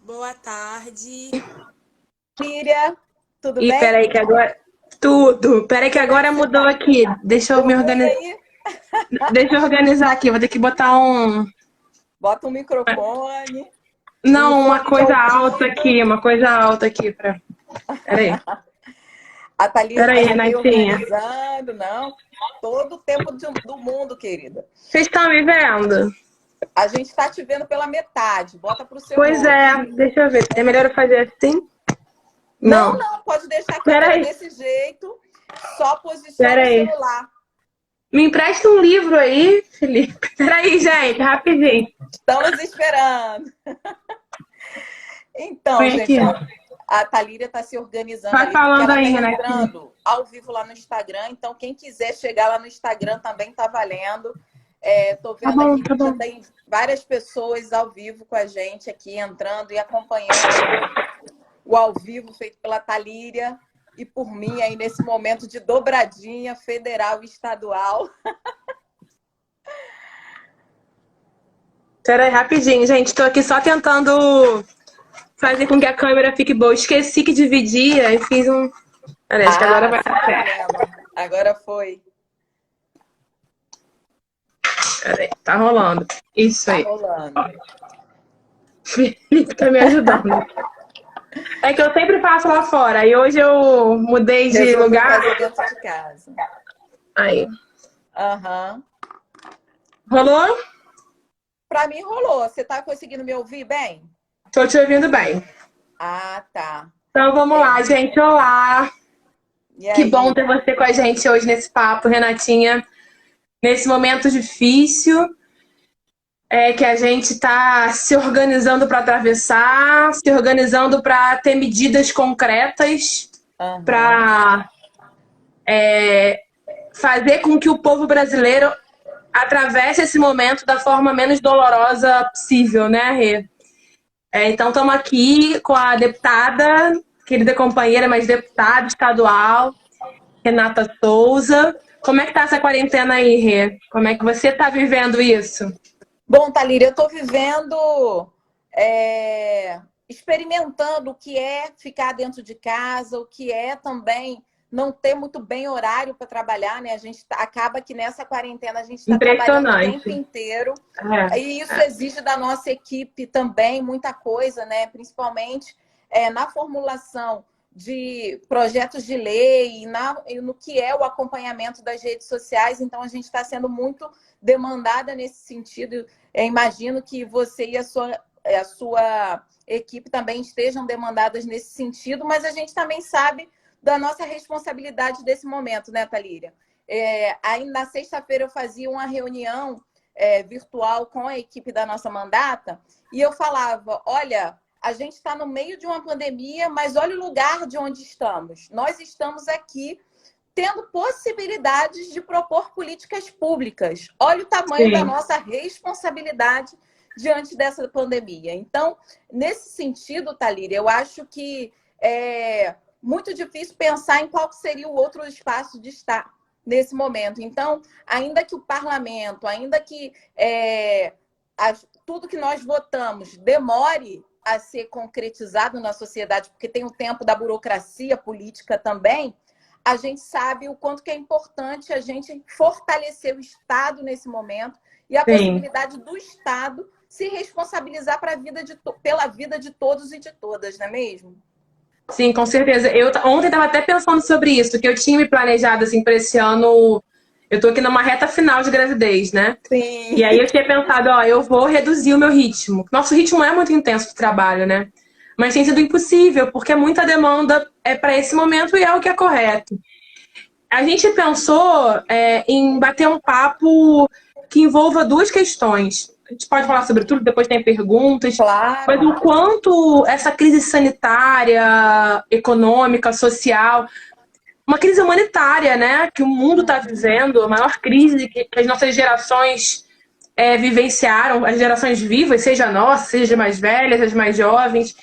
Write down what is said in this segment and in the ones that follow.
Boa tarde. Líria, tudo Ih, bem? peraí que agora... Tudo. Peraí que Como é que agora você mudou tá? aqui. Deixa eu Deu me ruim organizar. aí? Deixa eu organizar aqui. Vou ter que botar um... Bota um microfone, um Não, uma fone de coisa alta ouvido. aqui. Uma coisa alta aqui pra... Peraí. A Thalita está Peraí, se Renatinha. reorganizando, não? Todo o tempo do mundo, querida. Vocês estão me vendo? A gente está te vendo pela metade. Bota para o seu Pois é. rosto. Deixa eu ver. É melhor eu fazer assim? Não, Não. não, pode deixar a câmera Peraí. desse jeito. Só posiciona o Peraí. celular. Me empresta um livro aí, Felipe. Peraí, gente. Rapidinho. Estamos esperando. Então, Põe gente, aqui. ó, a Thalíria está se organizando Vai ali, porque falando ela aí, está Renatinha. entrando ao vivo lá no Instagram. Então, quem quiser chegar lá no Instagram também está valendo. Tô Tá vendo bom, aqui tá que já bom. tem várias pessoas ao vivo com a gente aqui, entrando e acompanhando o ao vivo feito pela Thalíria e por mim aí nesse momento de dobradinha federal e estadual. Peraí, rapidinho, gente. Tô aqui só tentando fazer com que a câmera fique boa. Esqueci que dividia e fiz um. Peraí, acho que agora Ah, vai sem dar certo. problema. Agora foi. Peraí, tá rolando. Isso Tá aí. rolando. Ó, Felipe tá me ajudando. É que eu sempre faço lá fora. E hoje eu mudei de Resolveu lugar. fazer dentro de casa. Aí. Aham. Rolou? Para mim rolou. Você tá conseguindo me ouvir bem? Tô te ouvindo bem. Ah, tá. Então vamos lá, gente. Olá. E Que bom aí? ter você com a gente hoje nesse papo, Renatinha. Nesse momento difícil. É que a gente está se organizando para atravessar, se organizando para ter medidas concretas Aham. para fazer com que o povo brasileiro atravesse esse momento da forma menos dolorosa possível, né, Rê? Então estamos aqui com a deputada, querida companheira, mas deputada estadual, Renata Souza. Como é que tá essa quarentena aí, Rê? Como é que você está vivendo isso? Bom, Thalíria, eu estou vivendo, experimentando o que é ficar dentro de casa, o que é também não ter muito bem horário para trabalhar, né? A gente acaba que nessa quarentena a gente está trabalhando o tempo Impressionante. inteiro. E isso É, é. exige da nossa equipe também muita coisa, né? Principalmente na formulação de projetos de lei e no que é o acompanhamento das redes sociais. Então, a gente está sendo muito demandada nesse sentido. Eu imagino que você e a sua equipe também estejam demandadas nesse sentido, mas a gente também sabe da nossa responsabilidade desse momento, né, Thalíria? Aí, na sexta-feira, eu fazia uma reunião virtual com a equipe da nossa mandata, e eu falava, olha, a gente está no meio de uma pandemia, mas olha o lugar de onde estamos. Nós estamos aqui tendo possibilidades de propor políticas públicas. Olha o tamanho da Sim. nossa responsabilidade diante dessa pandemia. Então, nesse sentido, Thalíria, eu acho que é muito difícil pensar em qual seria o outro espaço de estar nesse momento. Então, ainda que o parlamento, ainda que tudo que nós votamos demore a ser concretizado na sociedade, porque tem o tempo da burocracia política também, a gente sabe o quanto que é importante a gente fortalecer o Estado nesse momento e a Sim. possibilidade do Estado se responsabilizar pela vida de todos e de todas, não é mesmo? Sim, com certeza. Eu ontem estava até pensando sobre isso, que eu tinha me planejado assim para esse ano. Eu tô aqui numa reta final de gravidez, né? Sim. E aí eu tinha pensado, ó, eu vou reduzir o meu ritmo. Nosso ritmo é muito intenso de trabalho, né? Mas tem sido impossível, porque muita demanda para esse momento e é o que é correto. A gente pensou em bater um papo que envolva duas questões. A gente pode falar sobre tudo, depois tem perguntas. Mas Claro. o quanto essa crise sanitária, econômica, social, uma crise humanitária, né? Que o mundo está vivendo, a maior crise que as nossas gerações vivenciaram, as gerações vivas, seja a nossa, seja as mais velhas, as mais jovens,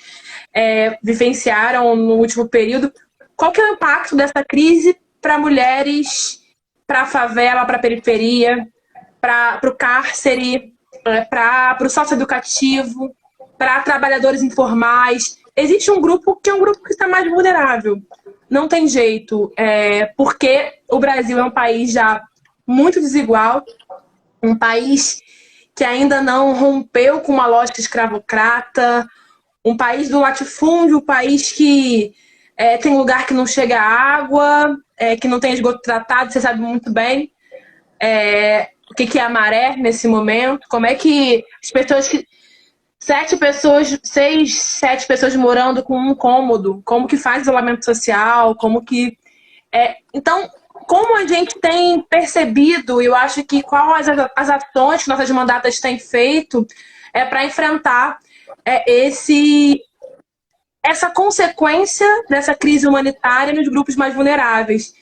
vivenciaram no último período. Qual que é o impacto dessa crise para mulheres, para a favela, para a periferia, para o cárcere, para o socioeducativo? para trabalhadores informais. Existe um grupo que é um grupo que está mais vulnerável. Não tem jeito, porque o Brasil é um país já muito desigual, um país que ainda não rompeu com uma lógica escravocrata, um país do latifúndio, um país que tem lugar que não chega água, que não tem esgoto tratado, você sabe muito bem o que é a maré nesse momento, como é que as pessoas que 7 pessoas morando com um cômodo, como que faz isolamento social, como que... Então, como a gente tem percebido, eu acho que quais as ações que nossas mandatas têm feito para enfrentar essa consequência dessa crise humanitária nos grupos mais vulneráveis.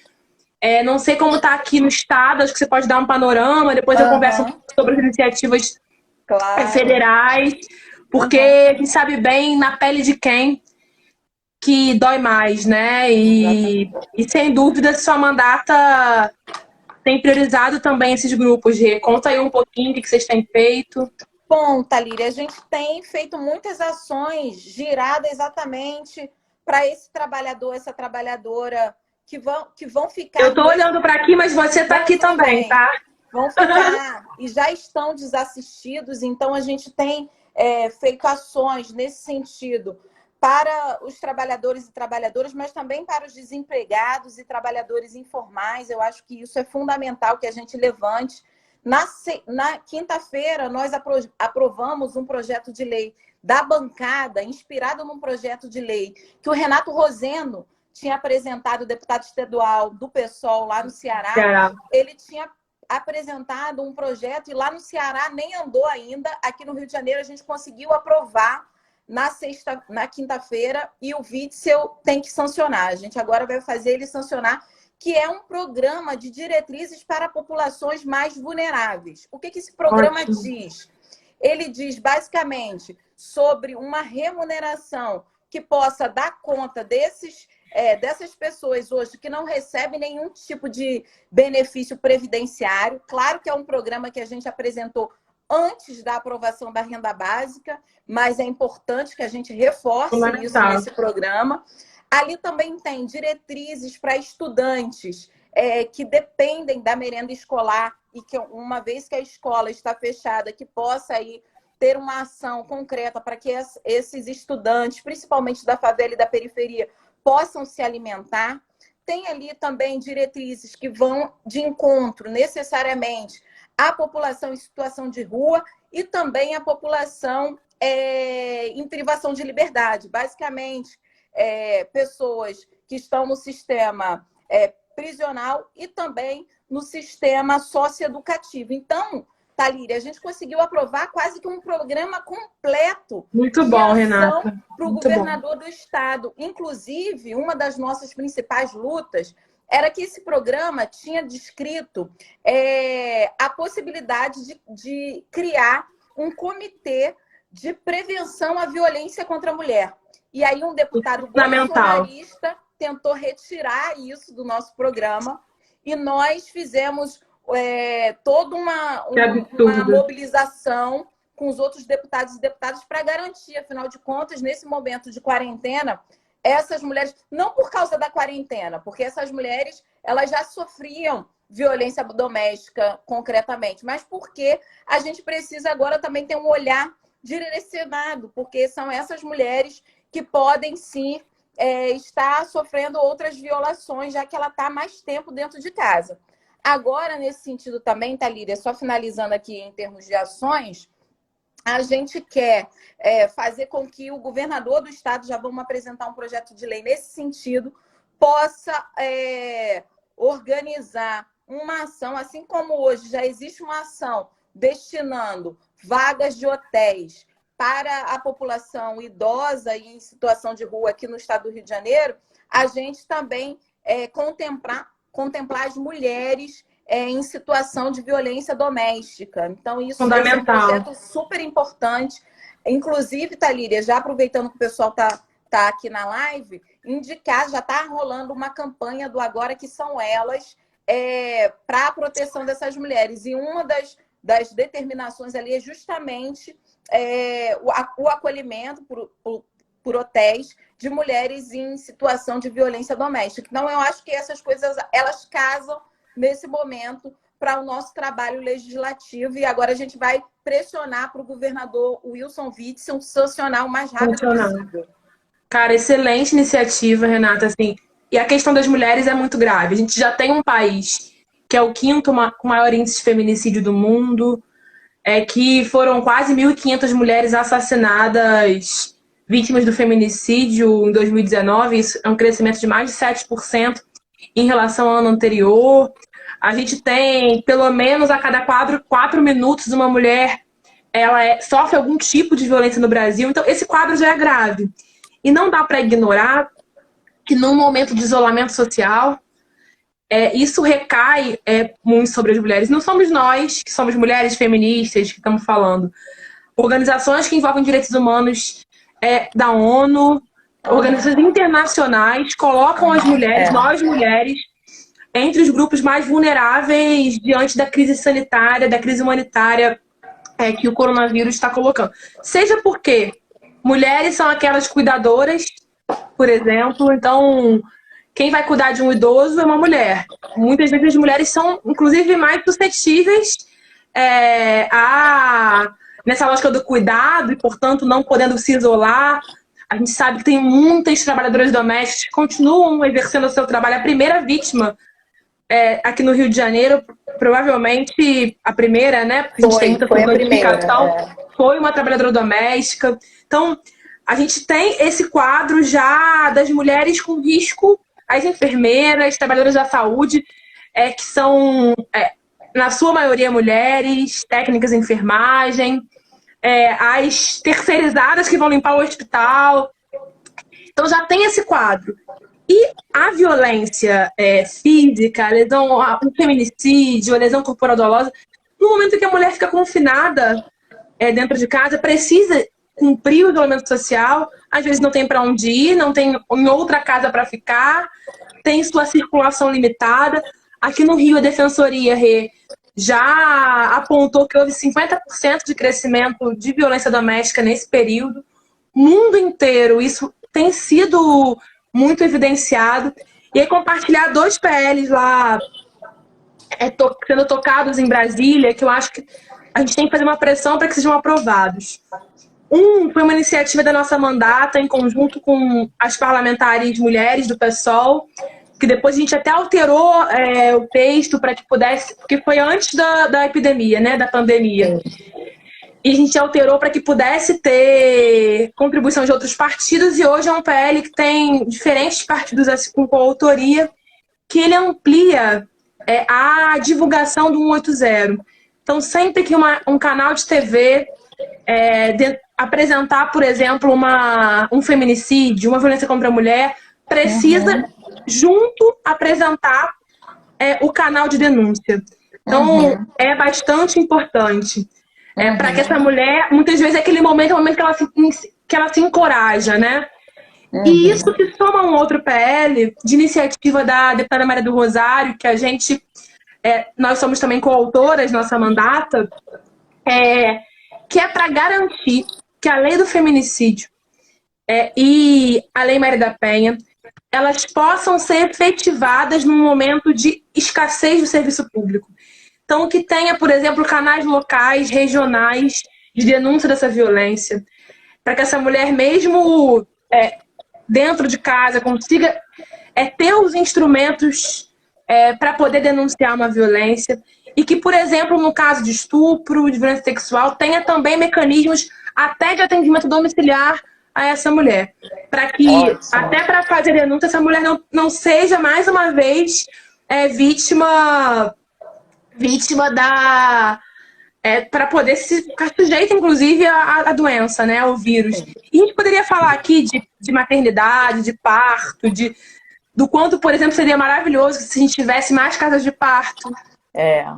Não sei como está aqui no estado, acho que você pode dar um panorama, depois eu converso um pouco sobre as iniciativas federais, porque a gente sabe bem na pele de quem que dói mais, né? E sem dúvida, sua mandata tem priorizado também esses grupos. Rê. Conta aí um pouquinho o que vocês têm feito. Bom, Thalíria, a gente tem feito muitas ações giradas exatamente para esse trabalhador, essa trabalhadora que vão ficar... Eu estou olhando para aqui, mas você está aqui também, tá? Vão ficar e já estão desassistidos, então a gente tem feito ações nesse sentido para os trabalhadores e trabalhadoras, mas também para os desempregados e trabalhadores informais. Eu acho que isso é fundamental que a gente levante. Na quinta-feira, nós aprovamos um projeto de lei da bancada, inspirado num projeto de lei que o Renato Rosendo tinha apresentado, o deputado estadual do PSOL lá no Ceará. Ele tinha apresentado um projeto e lá no Ceará nem andou ainda. Aqui no Rio de Janeiro a gente conseguiu aprovar na quinta-feira e o Witzel tem que sancionar. A gente agora vai fazer ele sancionar, que é um programa de diretrizes para populações mais vulneráveis. O que esse programa diz? Ele diz basicamente sobre uma remuneração que possa dar conta dessas pessoas hoje que não recebem nenhum tipo de benefício previdenciário. Claro que é um programa que a gente apresentou antes da aprovação da renda básica, mas é importante que a gente reforce isso nesse programa. Ali também tem diretrizes para estudantes que dependem da merenda escolar e que, uma vez que a escola está fechada, que possa aí ter uma ação concreta para que esses estudantes, principalmente da favela e da periferia, possam se alimentar. Tem ali também diretrizes que vão de encontro necessariamente à população em situação de rua e também à população em privação de liberdade. Basicamente, pessoas que estão no sistema prisional e também no sistema socioeducativo. Então, Thalíria, a gente conseguiu aprovar quase que um programa completo. Muito bom, Renata. Para o governador do estado. Inclusive, uma das nossas principais lutas era que esse programa tinha descrito a possibilidade de criar um comitê de prevenção à violência contra a mulher. E aí um deputado bolsonarista tentou retirar isso do nosso programa e nós fizemos toda uma mobilização com os outros deputados e deputadas para garantir, afinal de contas, nesse momento de quarentena, essas mulheres, não por causa da quarentena, porque essas mulheres elas já sofriam violência doméstica concretamente, mas porque a gente precisa agora também ter um olhar direcionado, porque são essas mulheres que podem sim estar sofrendo outras violações, já que ela está mais tempo dentro de casa. Agora, nesse sentido também, Thalíria, só finalizando aqui em termos de ações, a gente quer fazer com que o governador do estado, já vamos apresentar um projeto de lei nesse sentido, possa organizar uma ação, assim como hoje já existe uma ação destinando vagas de hotéis para a população idosa e em situação de rua aqui no estado do Rio de Janeiro, a gente também contemplar as mulheres em situação de violência doméstica. Então, isso é um projeto super importante. Inclusive, Thalíria, já aproveitando que o pessoal tá aqui na live, indicar, já está rolando uma campanha do Agora Que São Elas para a proteção dessas mulheres. E uma das determinações ali é justamente o acolhimento por hotéis de mulheres em situação de violência doméstica. Então, eu acho que essas coisas, elas casam nesse momento para o nosso trabalho legislativo, e agora a gente vai pressionar para o governador Wilson Witzel sancionar o mais rápido possível. Cara, excelente iniciativa, Renata, assim, e a questão das mulheres é muito grave. A gente já tem um país que é o 5º com maior índice de feminicídio do mundo, que foram quase 1.500 mulheres assassinadas vítimas do feminicídio em 2019, isso é um crescimento de mais de 7% em relação ao ano anterior. A gente tem, pelo menos a cada 4 minutos, uma mulher sofre algum tipo de violência no Brasil. Então, esse quadro já é grave. E não dá para ignorar que, num momento de isolamento social, isso recai muito sobre as mulheres. Não somos nós, que somos mulheres feministas, que estamos falando. Organizações que envolvem direitos humanos da ONU, organizações internacionais, colocam as mulheres, nós mulheres, entre os grupos mais vulneráveis diante da crise sanitária, da crise humanitária que o coronavírus está colocando. Seja porque mulheres são aquelas cuidadoras, por exemplo, então quem vai cuidar de um idoso é uma mulher. Muitas vezes as mulheres são, inclusive, mais suscetíveis nessa lógica do cuidado e, portanto, não podendo se isolar. A gente sabe que tem muitas trabalhadoras domésticas que continuam exercendo o seu trabalho. A primeira vítima aqui no Rio de Janeiro, provavelmente a primeira, né? Porque a gente tem muita identificação, foi uma trabalhadora doméstica. Então, a gente tem esse quadro já das mulheres com risco, as enfermeiras, trabalhadoras da saúde, que são, na sua maioria, mulheres, técnicas de enfermagem, as terceirizadas que vão limpar o hospital. Então, já tem esse quadro. E a violência física, o feminicídio, a lesão corporal dolosa, no momento que a mulher fica confinada dentro de casa, precisa cumprir o isolamento social, às vezes não tem para onde ir, não tem em outra casa para ficar, tem sua circulação limitada. Aqui no Rio, a Defensoria já apontou que houve 50% de crescimento de violência doméstica nesse período. Mundo inteiro, isso tem sido muito evidenciado. E aí compartilhar 2 PLs lá sendo tocados em Brasília, que eu acho que a gente tem que fazer uma pressão para que sejam aprovados. Foi uma iniciativa da nossa mandata, em conjunto com as parlamentares mulheres do PSOL, que depois a gente até alterou o texto para que pudesse, porque foi antes da epidemia, né, da pandemia. E a gente alterou para que pudesse ter contribuição de outros partidos, e hoje é um PL que tem diferentes partidos assim, com coautoria, que ele amplia a divulgação do 180. Então, sempre que um canal de TV apresentar, por exemplo, um feminicídio, uma violência contra a mulher, precisa, junto, apresentar o canal de denúncia. Então, é bastante importante. Para que essa mulher, muitas vezes, aquele momento é o momento que ela se encoraja, né? E isso se soma a um outro PL de iniciativa da deputada Maria do Rosário, que nós somos também coautoras, nossa mandata, que é para garantir que a lei do feminicídio e a lei Maria da Penha, elas possam ser efetivadas num momento de escassez do serviço público. Então, que tenha, por exemplo, canais locais, regionais, de denúncia dessa violência, para que essa mulher, mesmo dentro de casa, consiga ter os instrumentos para poder denunciar uma violência, e que, por exemplo, no caso de estupro, de violência sexual, tenha também mecanismos até de atendimento domiciliar a essa mulher, para que, até para fazer denúncia, essa mulher não seja, mais uma vez, vítima para poder ficar sujeita, inclusive, à doença, né, ao vírus. E a gente poderia falar aqui de maternidade, de parto, do quanto, por exemplo, seria maravilhoso se a gente tivesse mais casas de parto,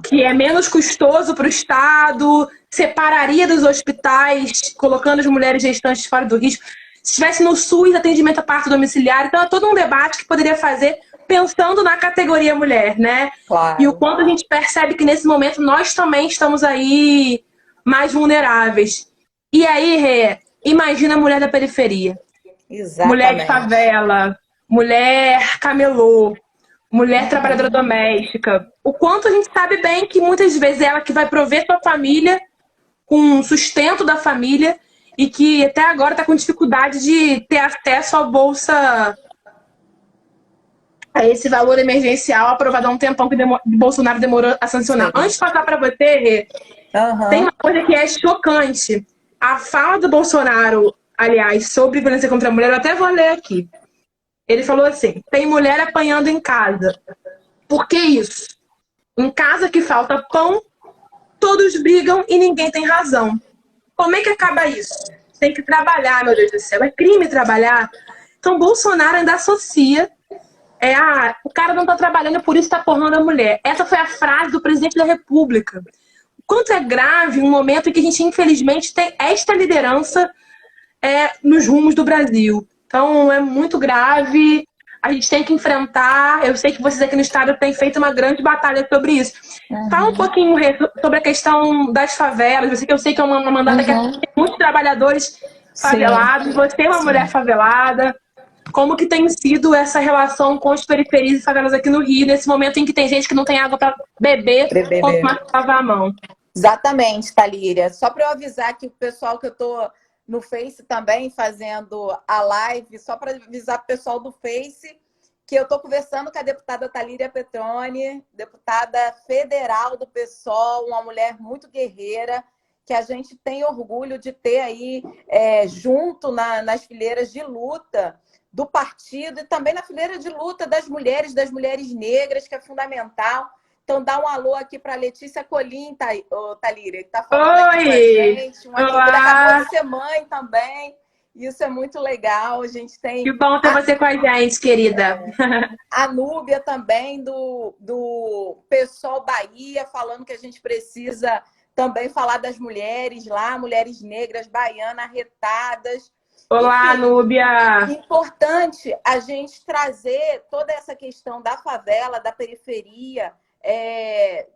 que é menos custoso para o Estado, separaria dos hospitais, colocando as mulheres gestantes fora do risco. Se tivesse no SUS atendimento a parto domiciliar, então é todo um debate que poderia fazer pensando na categoria mulher, né? Claro. E o quanto a gente percebe que nesse momento nós também estamos aí mais vulneráveis. E aí, Rê, imagina a mulher da periferia. Mulher de Exatamente. favela, mulher camelô, mulher trabalhadora Uhum. doméstica. O quanto a gente sabe bem que muitas vezes é ela que vai prover sua família com o sustento da família e que até agora está com dificuldade de ter acesso à bolsa, a esse valor emergencial aprovado há um tempão que Bolsonaro demorou a sancionar. Sim. Antes de passar para você, Rê, tem Uhum. uma coisa que é chocante. A fala do Bolsonaro, aliás, sobre violência contra a mulher, eu até vou ler aqui. Ele falou assim: tem mulher apanhando em casa. Por que isso? Em casa que falta pão, todos brigam e ninguém tem razão. Como é que acaba isso? Tem que trabalhar, meu Deus do céu. É crime trabalhar. Então, Bolsonaro ainda associa o cara não tá trabalhando, por isso tá porrando a mulher. Essa foi a frase do presidente da República. O quanto é grave um momento em que a gente, infelizmente, tem esta liderança nos rumos do Brasil. Então, é muito grave. A gente tem que enfrentar. Eu sei que vocês aqui no estado têm feito uma grande batalha sobre isso. Fala um pouquinho sobre a questão das favelas. Eu sei que é uma mandata que Uhum. tem muitos trabalhadores Sim. favelados. Você é uma mulher Sim. favelada. Como que tem sido essa relação com as periferias e favelas aqui no Rio, nesse momento em que tem gente que não tem água para beber, quanto BBB. mais pra lavar a mão? Exatamente, Thalíria. Só para eu avisar que o pessoal que eu tô no Face também fazendo a live, só para avisar o pessoal do Face que eu estou conversando com a deputada Thalíria Petroni, deputada federal do PSOL, uma mulher muito guerreira, que a gente tem orgulho de ter aí junto nas fileiras de luta do partido e também na fileira de luta das mulheres negras, que é fundamental. Então, dá um alô aqui para a Letícia Colim, Thalíria, que está falando aqui com a Oi! gente. Uma guerreira, acabou Olá! de ser mãe também. Isso é muito legal. A gente Que tem bom ter você com a gente, querida. a Núbia também, do PSOL Bahia, falando que a gente precisa também falar das mulheres lá, mulheres negras, baianas, arretadas. Olá, Enfim, Núbia! importante a gente trazer toda essa questão da favela, da periferia,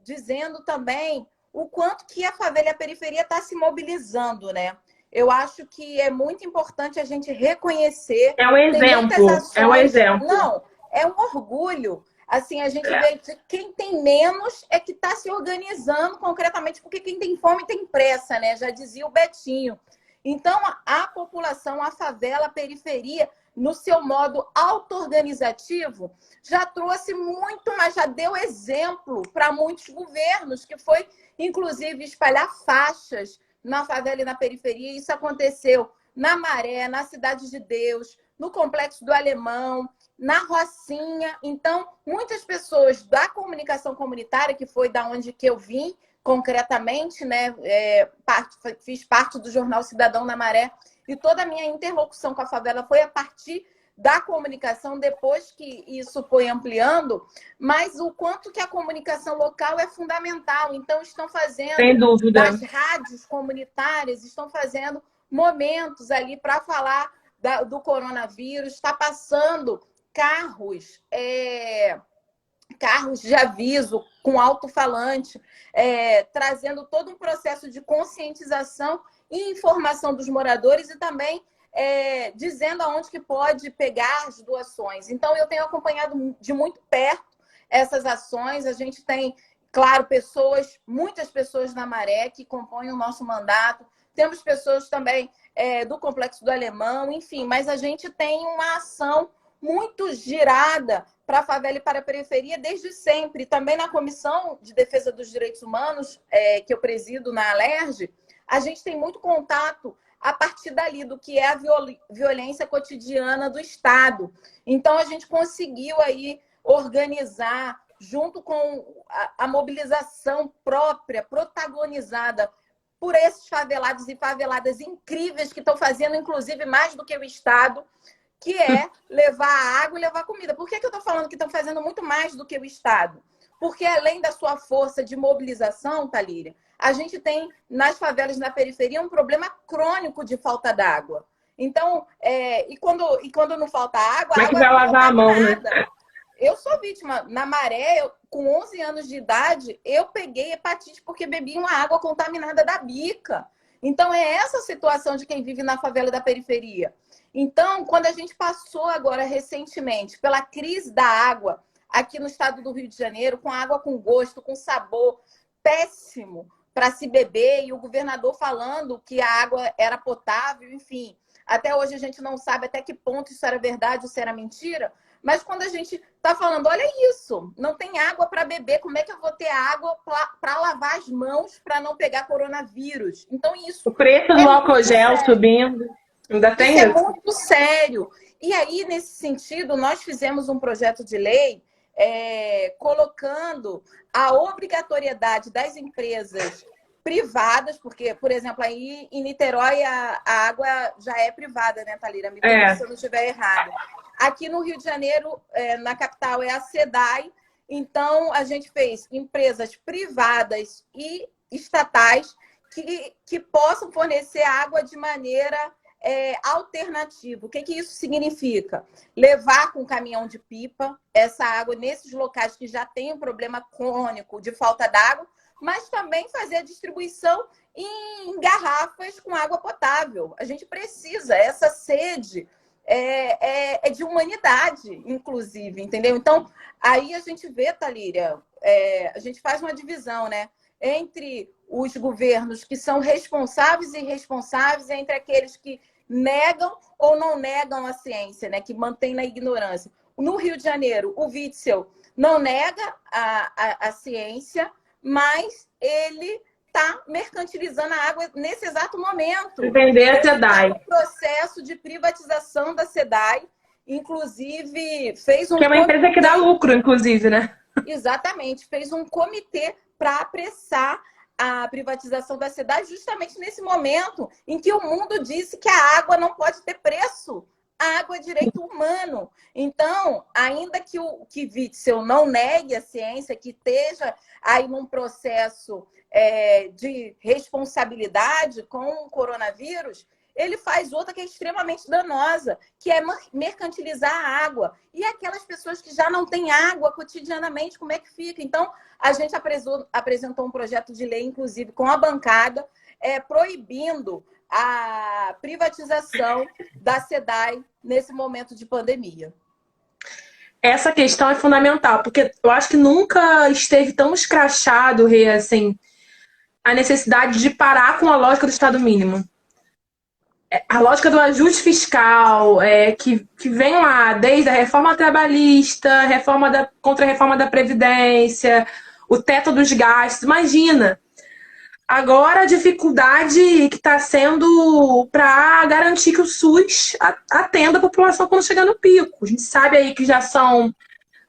dizendo também o quanto que a favela e a periferia está se mobilizando, né? Eu acho que é muito importante a gente reconhecer. É um Tem muitas exemplo, é um ações. exemplo. Não, é um orgulho. Assim, a gente vê que quem tem menos é que está se organizando concretamente, porque quem tem fome tem pressa, né? Já dizia o Betinho. Então, a população, a favela, a periferia, no seu modo auto-organizativo, já trouxe muito, mas já deu exemplo para muitos governos, que foi, inclusive, espalhar faixas na favela e na periferia. Isso aconteceu na Maré, na Cidade de Deus, no Complexo do Alemão, na Rocinha. Então, muitas pessoas da comunicação comunitária, que foi da onde que eu vim, concretamente, né? Fiz parte do jornal Cidadão na Maré, e toda a minha interlocução com a favela foi a partir da comunicação, depois que isso foi ampliando, mas o quanto que a comunicação local é fundamental. Então, estão Sem fazendo, dúvida. das rádios comunitárias, estão fazendo momentos ali para falar do coronavírus, está passando carros de aviso com alto-falante, trazendo todo um processo de conscientização e informação dos moradores e também dizendo aonde que pode pegar as doações. Então, eu tenho acompanhado de muito perto essas ações. A gente tem, claro, muitas pessoas na Maré que compõem o nosso mandato. Temos pessoas também do Complexo do Alemão, enfim, mas a gente tem uma ação muito girada para a favela e para a periferia desde sempre. Também na Comissão de Defesa dos Direitos Humanos, que eu presido na Alerj, a gente tem muito contato a partir dali, do que é a violência cotidiana do Estado. Então, a gente conseguiu aí organizar, junto com a mobilização própria, protagonizada por esses favelados e faveladas incríveis que estão fazendo, inclusive, mais do que o Estado, que é levar água e levar comida. Por que eu estou falando que estão fazendo muito mais do que o Estado? Porque, além da sua força de mobilização, Thalíria, a gente tem, nas favelas na periferia, um problema crônico de falta d'água. Então, e quando não falta água, Como a é que água é vai lavar a mão, né? contaminada. Eu sou vítima. Na Maré, com 11 anos de idade, eu peguei hepatite porque bebi uma água contaminada da bica. Então, é essa situação de quem vive na favela da periferia. Então, quando a gente passou agora recentemente pela crise da água aqui no estado do Rio de Janeiro, com água com gosto, com sabor péssimo para se beber, e o governador falando que a água era potável, enfim. Até hoje a gente não sabe até que ponto isso era verdade ou se era mentira, mas quando a gente está falando, olha isso, não tem água para beber, como é que eu vou ter água para lavar as mãos para não pegar coronavírus? Então isso... O preço do álcool gel subindo, ainda tem isso. isso? É muito sério. E aí, nesse sentido, nós fizemos um projeto de lei colocando a obrigatoriedade das empresas privadas, porque, por exemplo, aí em Niterói a água já é privada, né, Thalira? Me corrija se eu não estiver errado. Aqui no Rio de Janeiro, na capital, é a SEDAI. Então, a gente fez empresas privadas e estatais que possam fornecer água de maneira alternativa. O que isso significa? Levar com caminhão de pipa essa água nesses locais que já tem um problema crônico de falta d'água, mas também fazer a distribuição em garrafas com água potável. A gente precisa, essa sede é de humanidade, inclusive, entendeu? Então, aí a gente vê, Thalíria, a gente faz uma divisão, né? Entre os governos que são responsáveis e irresponsáveis, entre aqueles que negam ou não negam a ciência, né? Que mantêm na ignorância. No Rio de Janeiro, o Witzel não nega a ciência, mas ele está mercantilizando a água nesse exato momento. Vender a SEDAI. O processo de privatização da SEDAI, inclusive, fez um... Que é uma empresa que dá lucro, inclusive, né? Exatamente. Fez um comitê para apressar a privatização da SEDAI justamente nesse momento em que o mundo disse que a água não pode ter preço. A água é direito humano. Então, ainda que o Witzel não negue a ciência, que esteja aí num processo de responsabilidade com o coronavírus, ele faz outra que é extremamente danosa, que é mercantilizar a água. E aquelas pessoas que já não têm água cotidianamente, como é que fica? Então, a gente apresentou um projeto de lei, inclusive, com a bancada, proibindo a privatização da SEDAI nesse momento de pandemia. Essa questão é fundamental, porque eu acho que nunca esteve tão escrachado, Rê, assim, a necessidade de parar com a lógica do Estado mínimo. A lógica do ajuste fiscal, que vem lá desde a reforma trabalhista, contra a reforma da Previdência, o teto dos gastos. Imagina, agora a dificuldade que está sendo para garantir que o SUS atenda a população quando chegar no pico. A gente sabe aí que já são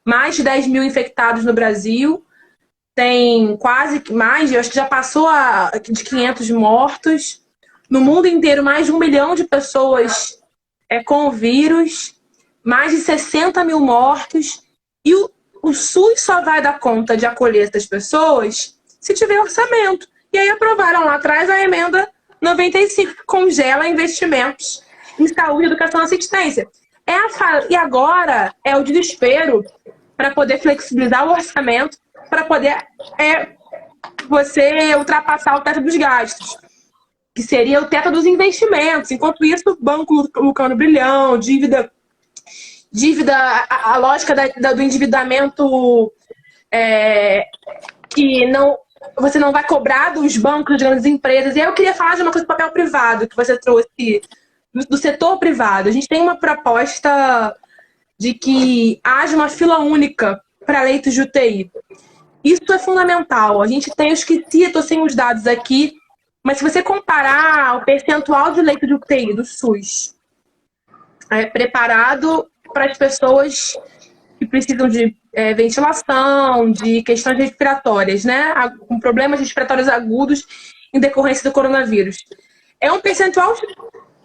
mais de 10 mil infectados no Brasil, tem quase mais, eu acho que já passou de 500 mortos. No mundo inteiro, mais de 1 milhão de pessoas com o vírus, mais de 60 mil mortos. E o SUS só vai dar conta de acolher essas pessoas se tiver orçamento. E aí aprovaram lá atrás a emenda 95, que congela investimentos em saúde, educação e assistência. E agora é o desespero para poder flexibilizar o orçamento, para poder você ultrapassar o teto dos gastos, que seria o teto dos investimentos. Enquanto isso, o banco lucrando brilhão, dívida, a lógica do endividamento que você não vai cobrar dos bancos, das grandes empresas. E aí eu queria falar de uma coisa do papel privado, que você trouxe, do setor privado. A gente tem uma proposta de que haja uma fila única para leitos de UTI. Isso é fundamental. A gente tem, eu esqueci, estou sem os dados aqui, mas se você comparar o percentual de leito de UTI do SUS preparado para as pessoas que precisam de ventilação, de questões respiratórias, né? Com problemas respiratórios agudos em decorrência do coronavírus. É um percentual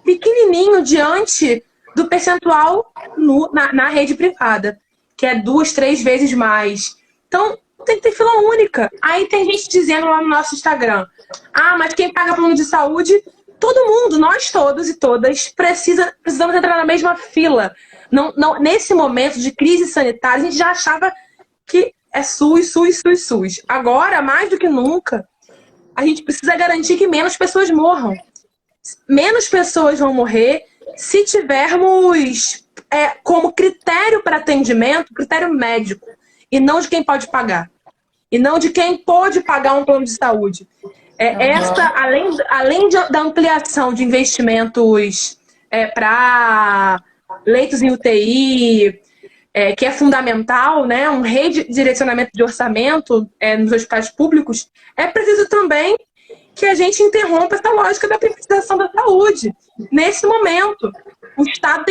pequenininho diante do percentual na rede privada, que é 2, 3 vezes mais. Então, tem que ter fila única. Aí tem gente dizendo lá no nosso Instagram: mas quem paga plano de saúde? Todo mundo, nós todos e todas, precisamos entrar na mesma fila. Não, nesse momento de crise sanitária, a gente já achava que é SUS. Agora, mais do que nunca, a gente precisa garantir que menos pessoas morram. Menos pessoas vão morrer se tivermos como critério para atendimento, critério médico, e não de quem pode pagar. E não de quem pode pagar um plano de saúde. Além da ampliação de investimentos para leitos em UTI, que é fundamental, né? Um redirecionamento de orçamento nos hospitais públicos, é preciso também que a gente interrompa essa lógica da privatização da saúde. Nesse momento, o Estado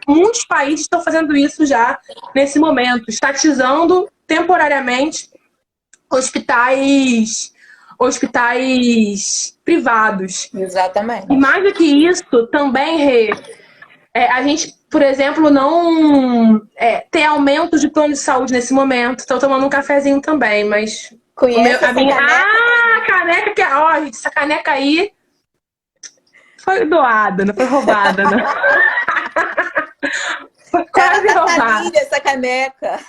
muitos países estão fazendo isso já nesse momento, estatizando temporariamente hospitais privados. Exatamente. E mais do que isso, também, a gente, por exemplo, não ter aumento de plano de saúde nesse momento. Estou tomando um cafezinho também, mas... Conhece essa caneca? A caneca que... Ó, gente, essa caneca aí foi doada, não foi roubada, né? Foi quase roubada. Essa caneca.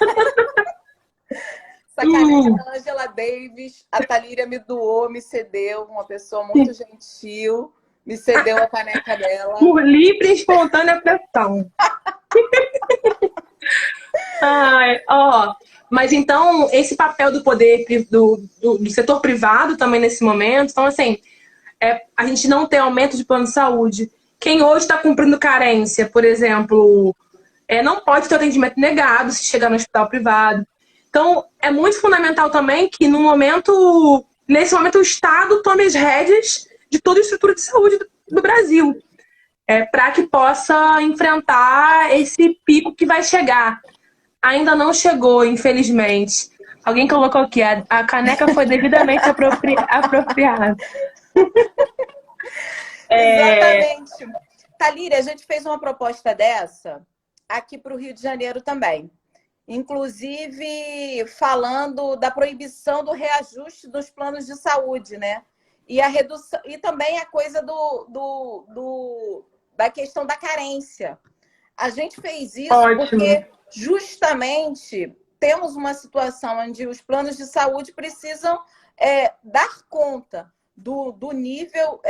Essa caneca da Angela Davis, a Thalíria me doou, me cedeu, uma pessoa muito gentil, me cedeu a caneca dela. Por livre e espontânea pressão. Mas então, esse papel do poder do setor privado também nesse momento, então assim, a gente não tem aumento de plano de saúde. Quem hoje está cumprindo carência, por exemplo, não pode ter atendimento negado se chegar no hospital privado. Então, é muito fundamental também que nesse momento o Estado tome as rédeas de toda a estrutura de saúde do Brasil, para que possa enfrentar esse pico que vai chegar. Ainda não chegou, infelizmente. Alguém colocou aqui, a caneca foi devidamente apropriada. Exatamente. Thalíria, a gente fez uma proposta dessa aqui para o Rio de Janeiro também. Inclusive falando da proibição do reajuste dos planos de saúde, né? E a redução, e também a coisa da questão da carência. A gente fez isso porque justamente temos uma situação onde os planos de saúde precisam dar conta do nível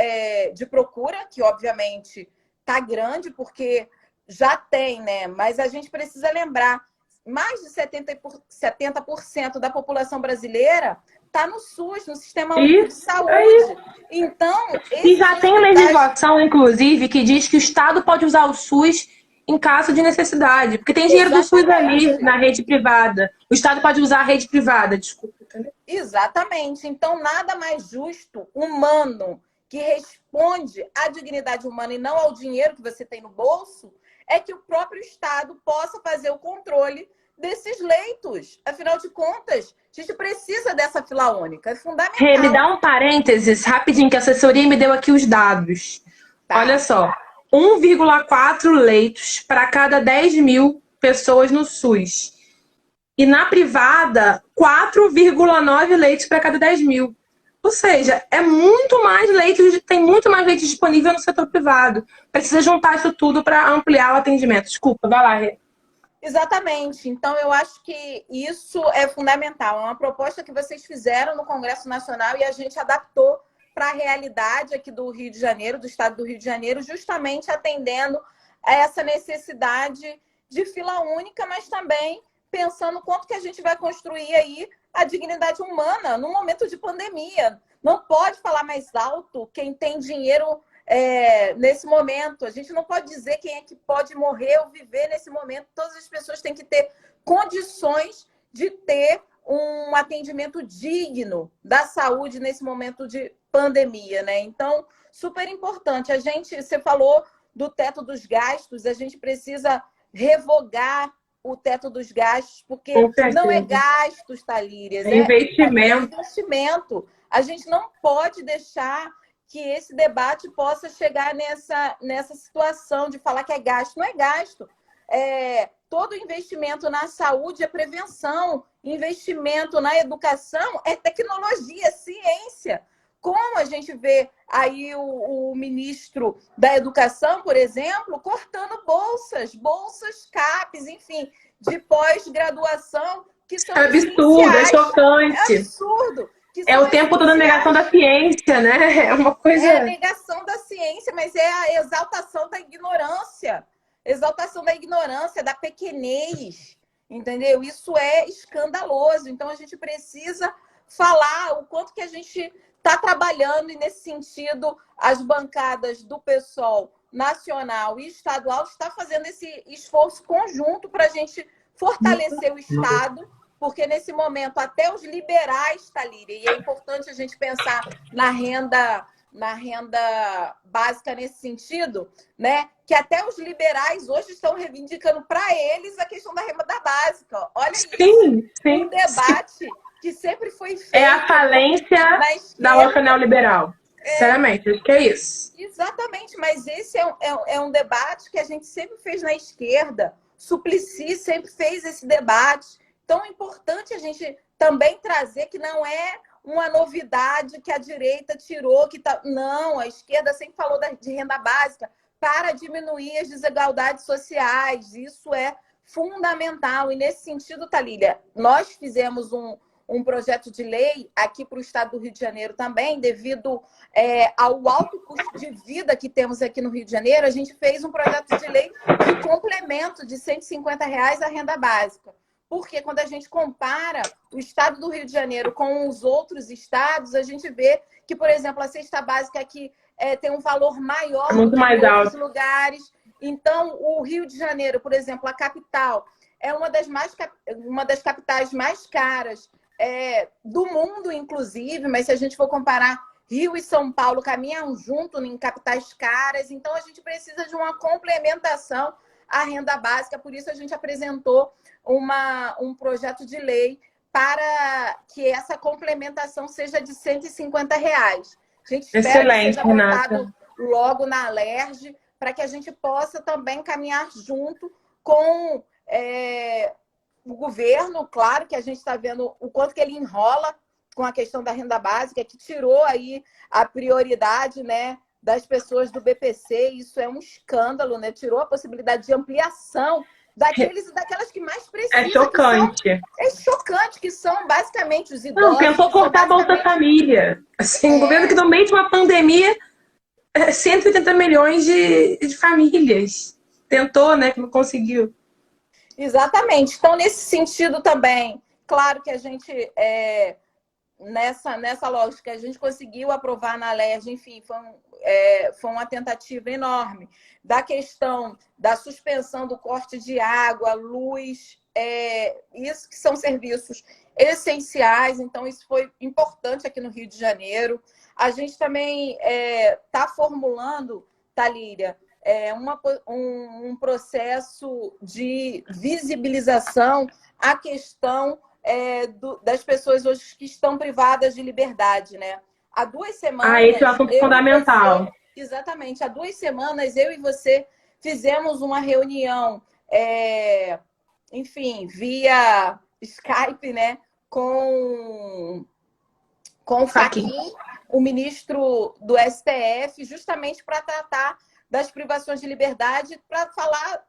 de procura, que obviamente está grande, porque já tem, né? Mas a gente precisa lembrar, mais de 70% da população brasileira está no SUS, no Sistema Único de Saúde. Então, e já tem legislação, inclusive, que diz que o Estado pode usar o SUS em caso de necessidade. Porque tem dinheiro do SUS ali na rede privada. O Estado pode usar a rede privada, desculpa. Entendeu? Exatamente. Então, nada mais justo, humano, que responde à dignidade humana e não ao dinheiro que você tem no bolso, é que o próprio Estado possa fazer o controle desses leitos. Afinal de contas, a gente precisa dessa fila única. É fundamental. Me dá um parênteses rapidinho, que a assessoria me deu aqui os dados. Tá. Olha só, 1,4 leitos para cada 10 mil pessoas no SUS. E na privada, 4,9 leitos para cada 10 mil. Ou seja, é muito mais leitos, tem muito mais leitos disponível no setor privado. Precisa juntar isso tudo para ampliar o atendimento. Desculpa, vai lá, Rê. Exatamente. Então, eu acho que isso é fundamental. É uma proposta que vocês fizeram no Congresso Nacional e a gente adaptou para a realidade aqui do Rio de Janeiro, do estado do Rio de Janeiro, justamente atendendo a essa necessidade de fila única, mas também pensando quanto que a gente vai construir aí a dignidade humana no momento de pandemia. Não pode falar mais alto quem tem dinheiro nesse momento. A gente não pode dizer quem é que pode morrer ou viver nesse momento. Todas as pessoas têm que ter condições de ter um atendimento digno da saúde nesse momento de pandemia, né? Então, super importante. Você falou do teto dos gastos, a gente precisa revogar o teto dos gastos, porque não é gastos, Thalíria, é investimento. É investimento. A gente não pode deixar que esse debate possa chegar nessa situação de falar que é gasto. Não é gasto. Todo investimento na saúde é prevenção, investimento na educação é tecnologia, é ciência. Como a gente vê aí o ministro da Educação, por exemplo, cortando bolsas CAPES, enfim, de pós-graduação, que são absurdo, é chocante. É absurdo. que É são o tempo todo a negação essenciais. da ciência, né? É uma coisa. É a negação da ciência, mas é a exaltação da ignorância. Exaltação da ignorância, da pequenez, entendeu? Isso é escandaloso. Então, a gente precisa falar o quanto que a gente está trabalhando, e nesse sentido, as bancadas do PSOL nacional e estadual estão fazendo esse esforço conjunto para a gente fortalecer o Estado, porque nesse momento até os liberais, Thalíria, e é importante a gente pensar na renda básica nesse sentido, né? Que até os liberais hoje estão reivindicando para eles a questão da renda básica. Olha isso, Sim, um sim, sim. debate que sempre foi É a feito falência na da lógica esquerda. neoliberal. Sinceramente, acho que é isso. Exatamente, mas esse é um debate que a gente sempre fez na esquerda. Suplicy sempre fez esse debate. Então é importante a gente também trazer que não é uma novidade que a direita tirou, que tá... Não, a esquerda sempre falou de renda básica para diminuir as desigualdades sociais. Isso é fundamental. E nesse sentido, Thalília, nós fizemos um projeto de lei aqui para o estado do Rio de Janeiro também, devido ao alto custo de vida que temos aqui no Rio de Janeiro, a gente fez um projeto de lei de complemento de R$ 150 à renda básica. Porque quando a gente compara o estado do Rio de Janeiro com os outros estados, a gente vê que, por exemplo, a cesta básica aqui tem um valor É maior do muito que em mais outros alto. lugares. Então, o Rio de Janeiro, por exemplo, a capital, é uma das capitais mais caras do mundo, inclusive, mas se a gente for comparar, Rio e São Paulo caminham junto em capitais caras, então a gente precisa de uma complementação à renda básica, por isso a gente apresentou um projeto de lei para que essa complementação seja de R$ 150. A gente espera que Excelente, seja Renata. votado logo na Alerj, para que a gente possa também caminhar junto com o governo. Claro que a gente está vendo o quanto que ele enrola com a questão da renda básica, que tirou aí a prioridade, né, das pessoas do BPC. Isso é um escândalo, né? Tirou a possibilidade de ampliação daqueles e daquelas que mais É precisam, que são... chocante. É chocante, que são basicamente os Não, idosos, tentou que são cortar a Bolsa basicamente... Família. Assim, um governo que no meio de uma pandemia, 180 milhões de famílias. Tentou, né, que não conseguiu. Exatamente. Então, nesse sentido também, claro que a gente... Nessa lógica, a gente conseguiu aprovar na Alerj, enfim, foi uma tentativa enorme da questão da suspensão do corte de água, luz, isso que são serviços essenciais, então isso foi importante aqui no Rio de Janeiro. A gente também está formulando, Thalíria, um processo de visibilização à questão das pessoas hoje que estão privadas de liberdade, né? Há 2 Ah, esse é um semanas, assunto eu e você, fundamental. exatamente, há 2 semanas, eu e você fizemos uma reunião, enfim, via Skype, né? Com o Aqui. Fachin, o ministro do STF, justamente para tratar das privações de liberdade, para falar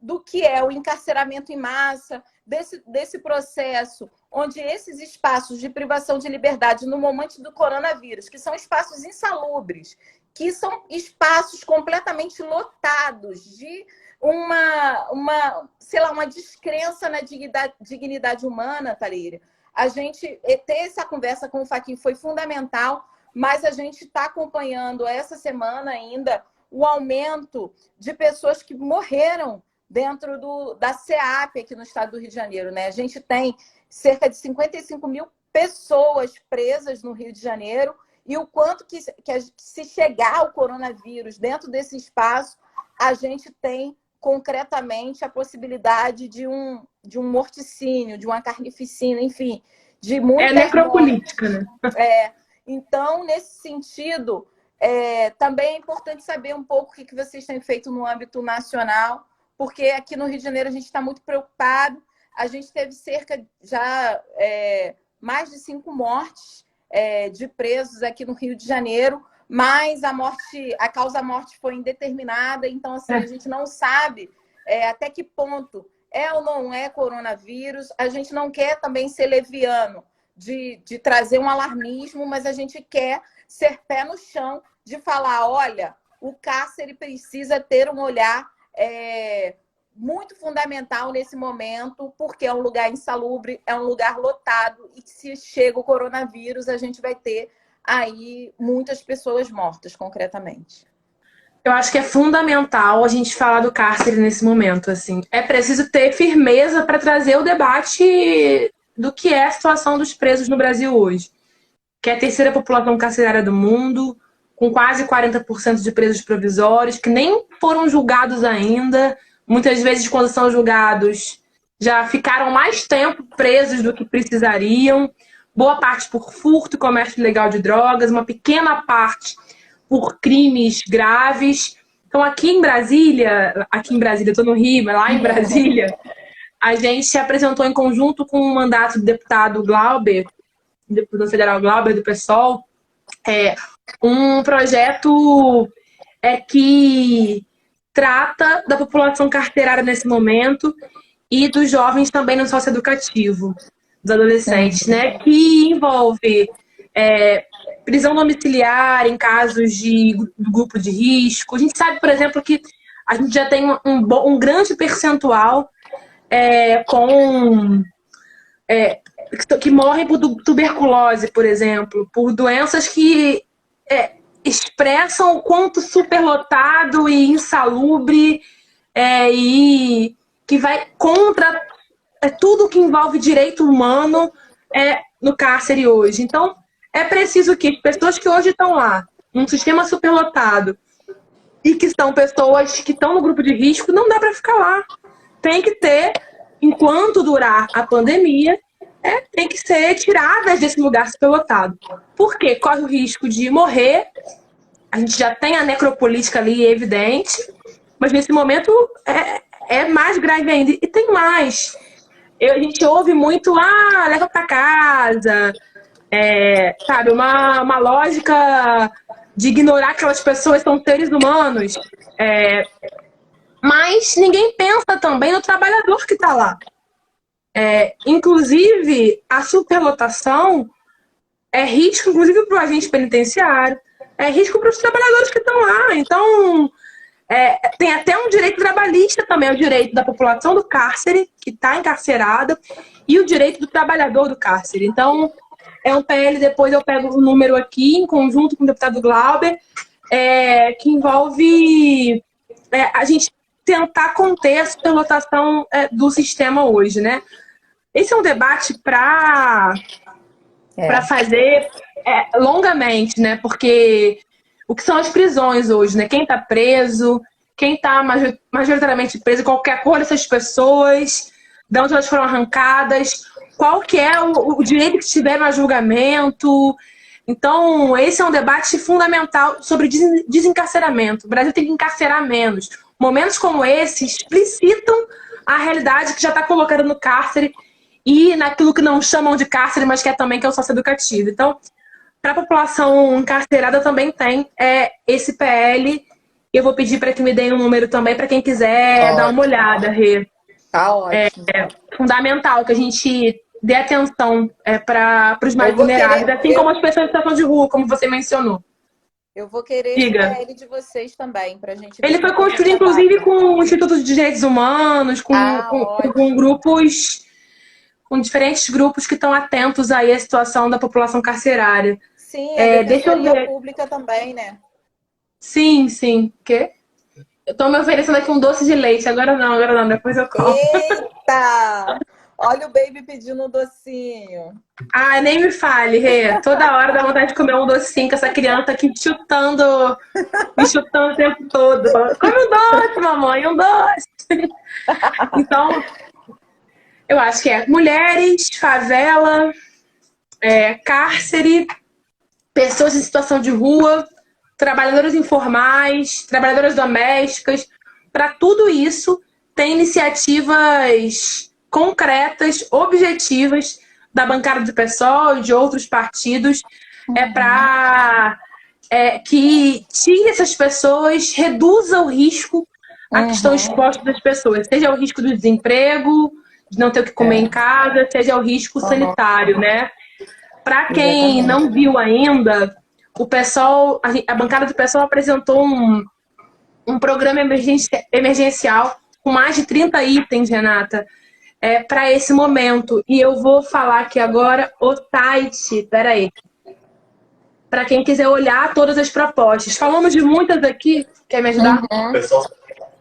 do que é o encarceramento em massa, desse processo onde esses espaços de privação de liberdade no momento do coronavírus, que são espaços insalubres, que são espaços completamente lotados de sei lá, uma descrença na dignidade humana, Thalíria. A gente ter essa conversa com o Fachin foi fundamental, mas a gente está acompanhando essa semana ainda o aumento de pessoas que morreram dentro da SEAP aqui no estado do Rio de Janeiro, né? A gente tem cerca de 55 mil pessoas presas no Rio de Janeiro, e o quanto que se chegar ao coronavírus dentro desse espaço, a gente tem concretamente a possibilidade de um morticínio, de uma carnificina, enfim, de muitas necropolítica, né? Então, nesse sentido, também é importante saber um pouco o que vocês têm feito no âmbito nacional, porque aqui no Rio de Janeiro a gente está muito preocupado. A gente teve mais de 5 mortes de presos aqui no Rio de Janeiro, mas a causa-morte foi indeterminada, então assim, a gente não sabe até que ponto é ou não é coronavírus. A gente não quer também ser leviano, de trazer um alarmismo, mas a gente quer ser pé no chão de falar, olha, o cárcere precisa ter um olhar muito fundamental nesse momento, porque é um lugar insalubre, é um lugar lotado, e se chega o coronavírus, a gente vai ter aí muitas pessoas mortas, concretamente. Eu acho que é fundamental a gente falar do cárcere nesse momento, assim. É preciso ter firmeza para trazer o debate do que é a situação dos presos no Brasil hoje, que é a terceira população carcerária do mundo, com quase 40% de presos provisórios, que nem foram julgados ainda. Muitas vezes, quando são julgados, já ficaram mais tempo presos do que precisariam. Boa parte por furto e comércio ilegal de drogas, uma pequena parte por crimes graves. Então, aqui em Brasília, eu estou no Rio, mas lá em Brasília, a gente apresentou em conjunto com o mandato do deputado Glauber, deputado federal Glauber, do PSOL, um projeto que trata da população carcerária nesse momento e dos jovens também no socioeducativo, dos adolescentes, né? Que envolve prisão domiciliar em casos de grupo de risco. A gente sabe, por exemplo, que a gente já tem um grande percentual que morrem por tuberculose, por exemplo, por doenças que expressam o quanto superlotado e insalubre e que vai contra tudo que envolve direito humano no cárcere hoje. Então, é preciso que as pessoas que hoje estão lá, num sistema superlotado, e que são pessoas que estão no grupo de risco, não dá para ficar lá. Tem que ter, enquanto durar a pandemia, tem que ser tiradas desse lugar superlotado. Por quê? Corre o risco de morrer. A gente já tem a necropolítica ali evidente, mas nesse momento é mais grave ainda. E tem mais. A gente ouve muito, leva para casa, sabe, uma lógica de ignorar que aquelas pessoas são seres humanos. Mas ninguém pensa também no trabalhador que está lá. Inclusive, a superlotação é risco, inclusive, para o agente penitenciário, é risco para os trabalhadores que estão lá. Então, tem até um direito trabalhista também, o direito da população do cárcere, que está encarcerada, e o direito do trabalhador do cárcere. Então, é um PL, depois eu pego o número aqui, em conjunto com o deputado Glauber, que envolve a gente tentar conter a superlotação do sistema hoje, né? Esse é um debate para fazer longamente, né? Porque o que são as prisões hoje, né? Quem está preso, quem está majoritariamente preso, qual que é a cor dessas pessoas, de onde elas foram arrancadas, qual que é o direito que tiveram a julgamento. Então, esse é um debate fundamental sobre desencarceramento. O Brasil tem que encarcerar menos. Momentos como esse explicitam a realidade que já está colocada no cárcere e naquilo que não chamam de cárcere, mas que é o socioeducativo. Então, para a população encarcerada também tem esse PL. Eu vou pedir para que me deem um número também para quem quiser dar uma olhada, Rê. Tá ótimo. É fundamental que a gente dê atenção para os mais vulneráveis, assim como as pessoas em situação de rua, como você mencionou. Eu vou querer esse PL de vocês também, para a gente ver. Ele foi construído, inclusive, com o Instituto de Direitos Humanos, com grupos, com diferentes grupos que estão atentos aí à situação da população carcerária. Sim, a Defensoria Pública também, né? Sim, sim. O quê? Eu tô me oferecendo aqui um doce de leite. Agora não, depois eu como. Eita! Olha o baby pedindo um docinho. Ah, nem me fale, Rê. Toda hora dá vontade de comer um docinho com essa criança aqui me chutando o tempo todo. Come um doce, mamãe, um doce. Então, eu acho que mulheres, favela, cárcere, pessoas em situação de rua, trabalhadoras informais, trabalhadoras domésticas. Para tudo isso, tem iniciativas concretas, objetivas da bancada do PSOL e de outros partidos para que tire essas pessoas, reduza o risco a que estão expostas as pessoas, seja o risco do desemprego, de não ter o que comer em casa, seja o risco sanitário, né? Para quem não viu ainda, o pessoal, a bancada do pessoal apresentou um programa emergencial com mais de 30 itens, Renata, para esse momento. E eu vou falar aqui agora o site, peraí, para quem quiser olhar todas as propostas. Falamos de muitas aqui, quer me ajudar?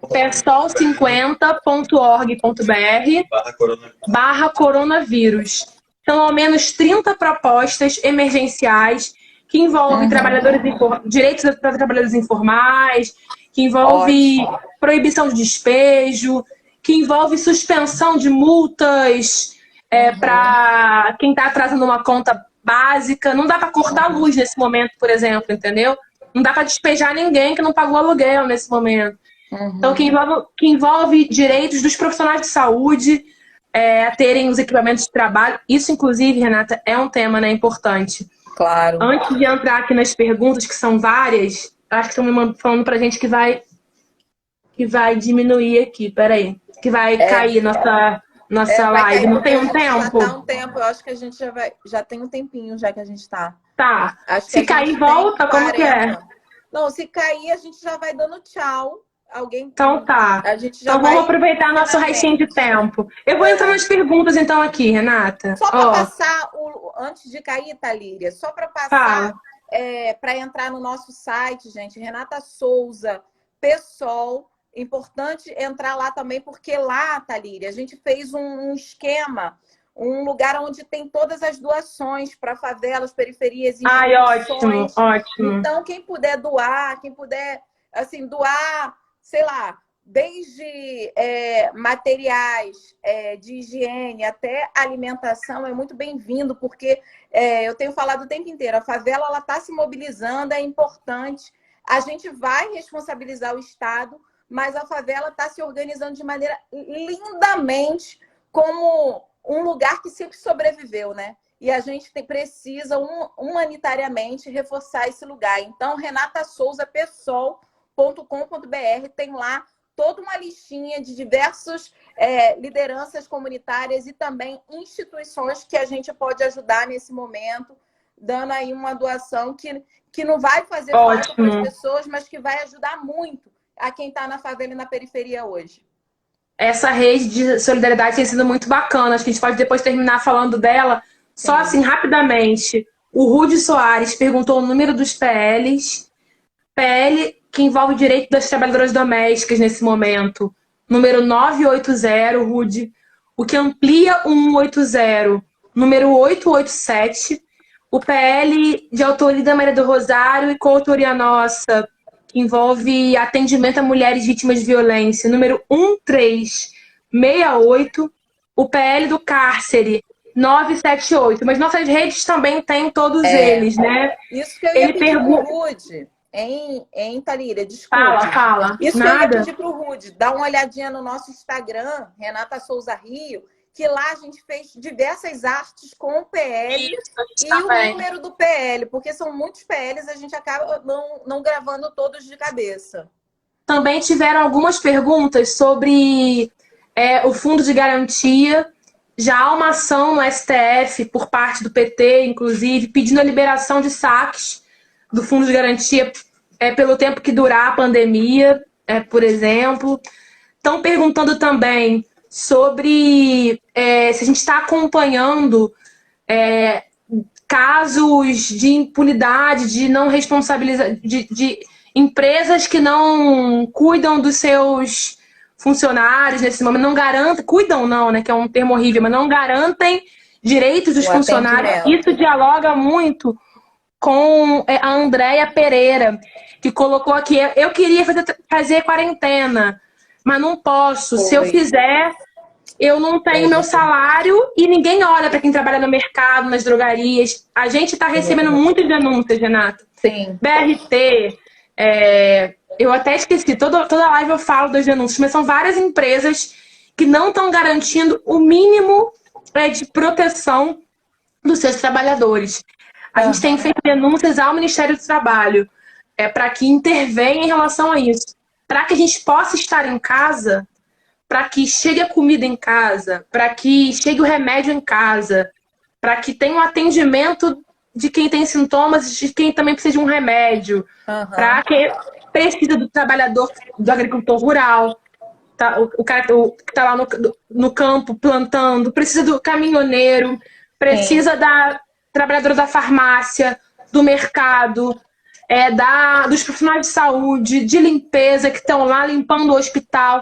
PESOL50.org.br/coronavírus. São ao menos 30 propostas emergenciais que envolvem direitos para trabalhadores informais, que envolve proibição de despejo, que envolve suspensão de multas para quem está atrasando uma conta básica. Não dá para cortar a luz nesse momento, por exemplo, entendeu? Não dá para despejar ninguém que não pagou aluguel nesse momento. Então, que envolve direitos dos profissionais de saúde a terem os equipamentos de trabalho. Isso, inclusive, Renata, é um tema, né, importante. Claro. Antes de entrar aqui nas perguntas, que são várias, acho que estão me falando pra gente que vai diminuir aqui, peraí. Que vai cair nossa live. Não tem um tempo? Já tá um tempo, eu acho que a gente já tem um tempinho já que a gente tá. Tá. Acho que se cair, volta? 40. Como que é? Não, se cair, a gente já vai dando tchau. Então tá. Então vamos aproveitar nosso restinho de tempo. Eu vou entrar nas perguntas então aqui, Renata. Só para passar, antes de cair, Thalíria, só para passar, para entrar no nosso site, gente, Renata Souza, PSOL. Importante entrar lá também, porque lá, Thalíria, a gente fez um esquema, um lugar onde tem todas as doações para favelas, periferias e ótimo, ótimo. Então, quem puder doar, assim, doar, sei lá, desde materiais de higiene até alimentação, é muito bem-vindo, porque eu tenho falado o tempo inteiro, a favela ela está se mobilizando, é importante, a gente vai responsabilizar o Estado, mas a favela está se organizando de maneira lindamente como um lugar que sempre sobreviveu, né? E a gente precisa humanitariamente reforçar esse lugar. Então, Renata Souza, pessoal.com.br, tem lá toda uma listinha de diversas lideranças comunitárias e também instituições que a gente pode ajudar nesse momento, dando aí uma doação que não vai fazer falta para as pessoas, mas que vai ajudar muito a quem está na favela e na periferia hoje. Essa rede de solidariedade tem sido muito bacana. Acho que a gente pode depois terminar falando dela. Sim. Só assim, rapidamente. O Rudy Soares perguntou o número dos PLs. PL que envolve o direito das trabalhadoras domésticas nesse momento. Número 980, Rudy. O que amplia o 180, número 887. O PL de autoria da Maria do Rosário e coautoria nossa, que envolve atendimento a mulheres vítimas de violência, número 1368, o PL do cárcere, 978. Mas nossas redes também têm todos eles, né? Isso que eu ia pedir pro Rudy, hein, Thalíria? Desculpa. Fala. Isso que eu ia pedir pro Rudy, dá uma olhadinha no nosso Instagram, Renata Souza Rio, que lá a gente fez diversas artes com o PL e o número do PL, porque são muitos PLs, a gente acaba não gravando todos de cabeça. Também tiveram algumas perguntas sobre o fundo de garantia. Já há uma ação no STF por parte do PT, inclusive, pedindo a liberação de saques do fundo de garantia pelo tempo que durar a pandemia, por exemplo. Estão perguntando também sobre se a gente está acompanhando casos de impunidade, de não responsabilizar, de empresas que não cuidam dos seus funcionários nesse momento, não garantem, cuidam não, né, que é um termo horrível, mas não garantem direitos dos funcionários. Isso dialoga muito com a Andréia Pereira, que colocou aqui, eu queria fazer quarentena, mas não posso. Se eu fizer, eu não tenho meu salário e ninguém olha para quem trabalha no mercado, nas drogarias. A gente está recebendo muitas denúncias, Renata. Sim. BRT, eu até esqueci, toda live eu falo das denúncias, mas são várias empresas que não estão garantindo o mínimo de proteção dos seus trabalhadores. A gente tem feito denúncias ao Ministério do Trabalho para que intervenha em relação a isso. Para que a gente possa estar em casa, para que chegue a comida em casa, para que chegue o remédio em casa, para que tenha um atendimento de quem tem sintomas, de quem também precisa de um remédio, para quem precisa do trabalhador, do agricultor rural, tá? O cara que está lá no campo plantando, precisa do caminhoneiro, precisa da trabalhadora da farmácia, do mercado, dos profissionais de saúde, de limpeza que estão lá limpando o hospital,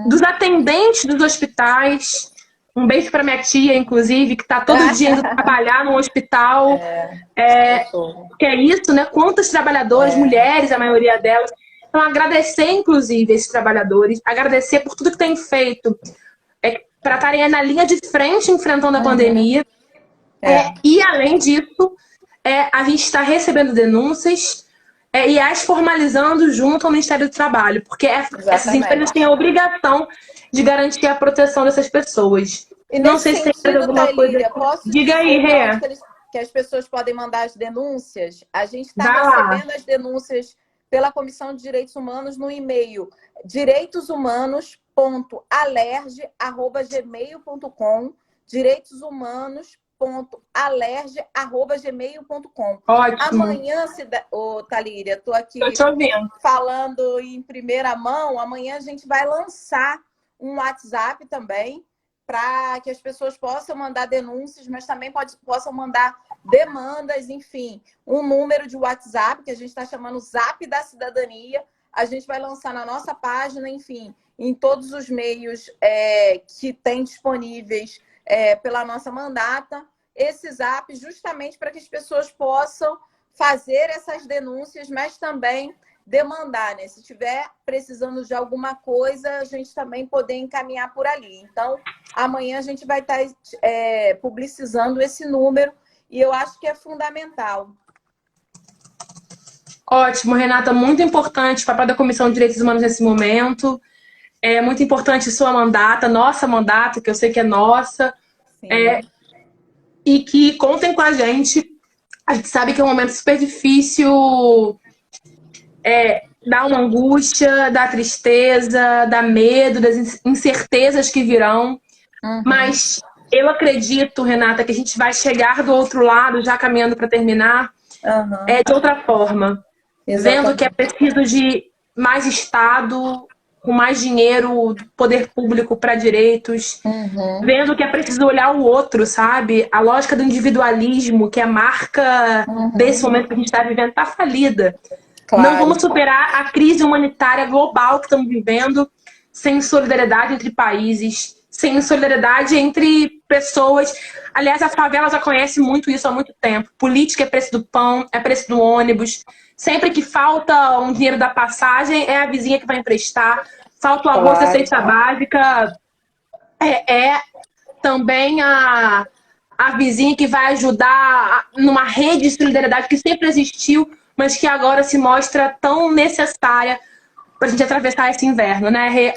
dos atendentes dos hospitais. Um beijo para minha tia, inclusive, que está todo dia indo trabalhar no hospital. Que é isso, né? Quantas trabalhadoras, mulheres, a maioria delas. Então, agradecer, inclusive, esses trabalhadores, agradecer por tudo que têm feito para estarem na linha de frente enfrentando a pandemia. E, além disso, a gente está recebendo denúncias e as formalizando junto ao Ministério do Trabalho, porque essas empresas têm a obrigação de garantir a proteção dessas pessoas. E não sei se tem alguma Thalíria, coisa. Diga aí, Rê. Que as pessoas podem mandar as denúncias. A gente está recebendo as denúncias pela Comissão de Direitos Humanos no e-mail direitoshumanos.alerge@gmail.com, direitoshumanos.alerge@gmail.com. Ótimo. Amanhã, Thalíria, estou aqui falando em primeira mão. Amanhã a gente vai lançar um WhatsApp também, para que as pessoas possam mandar denúncias, mas também possam mandar demandas, enfim. Um número de WhatsApp, que a gente está chamando Zap da Cidadania. A gente vai lançar na nossa página, enfim, em todos os meios que tem disponíveis pela nossa mandata, esse Zap, justamente para que as pessoas possam fazer essas denúncias, mas também demandar, né? Se tiver precisando de alguma coisa, a gente também poder encaminhar por ali. Então, amanhã a gente vai estar publicizando esse número e eu acho que é fundamental. Ótimo, Renata, muito importante o papel da Comissão de Direitos Humanos nesse momento. É muito importante sua mandata, nossa mandata, que eu sei que é nossa. E que contem com a gente. A gente sabe que é um momento super difícil, dá uma angústia, dá tristeza, dá medo, das incertezas que virão. Mas eu acredito, Renata, que a gente vai chegar do outro lado, já caminhando para terminar, de outra forma. Exatamente. Vendo que é preciso de mais Estado, com mais dinheiro do poder público para direitos. Vendo que é preciso olhar o outro, sabe? A lógica do individualismo, que é a marca desse momento que a gente está vivendo, está falida. Claro. Não vamos superar a crise humanitária global que estamos vivendo sem solidariedade entre países, sem solidariedade entre pessoas. Aliás, a favela já conhece muito isso há muito tempo. Política é preço do pão, é preço do ônibus. Sempre que falta um dinheiro da passagem, é a vizinha que vai emprestar. Falta o arroz da cesta básica, também a vizinha que vai ajudar numa rede de solidariedade que sempre existiu, mas que agora se mostra tão necessária para a gente atravessar esse inverno, né, Rê?